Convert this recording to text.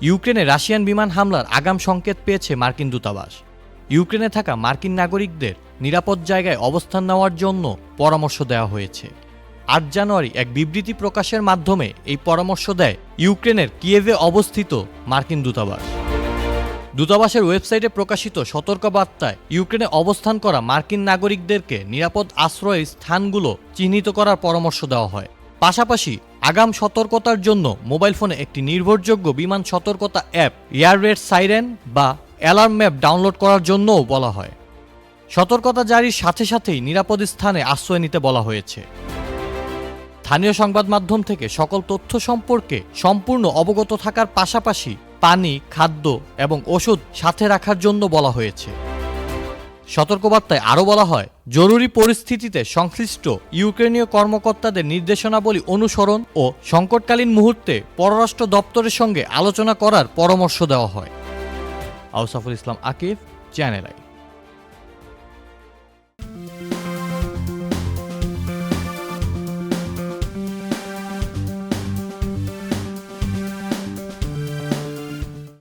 ইউক্রেনে রাশিয়ান বিমান হামলার আগাম সংকেত পেয়েছে মার্কিন দূতাবাস। ইউক্রেনে থাকা মার্কিন নাগরিকদের নিরাপদ জায়গায় অবস্থান নেওয়ার জন্য পরামর্শ দেওয়া হয়েছে। ৮ জানুয়ারি এক বিবৃতি প্রকাশের মাধ্যমে এই পরামর্শ দেয় ইউক্রেনের কিয়েভে অবস্থিত মার্কিন দূতাবাস। দূতাবাসের ওয়েবসাইটে প্রকাশিত সতর্কবার্তায় ইউক্রেনে অবস্থান করা মার্কিন নাগরিকদেরকে নিরাপদ আশ্রয়ের স্থানগুলো চিহ্নিত করার পরামর্শ দেওয়া হয়। পাশাপাশি আগাম সতর্কতার জন্য মোবাইল ফোনে একটি নির্ভরযোগ্য বিমান সতর্কতা অ্যাপ এয়ার রেড সাইরেন বা অ্যালার্ম ম্যাপ ডাউনলোড করার জন্যও বলা হয়। সতর্কতা জারির সাথে সাথেই নিরাপদ স্থানে আশ্রয় নিতে বলা হয়েছে। স্থানীয় সংবাদ মাধ্যম থেকে সকল তথ্য সম্পর্কে সম্পূর্ণ অবগত থাকার পাশাপাশি পানি, খাদ্য এবং ওষুধ সাথে রাখার জন্য বলা হয়েছে। সতর্কবার্তায় আরও বলা হয়, জরুরি পরিস্থিতিতে সংশ্লিষ্ট ইউক্রেনীয় কর্মকর্তাদের নির্দেশনাবলী অনুসরণ ও সংকটকালীন মুহূর্তে পররাষ্ট্র দপ্তরের সঙ্গে আলোচনা করার পরামর্শ দেওয়া হয়। আউসাফুল ইসলাম আকিব, চ্যানেল আই।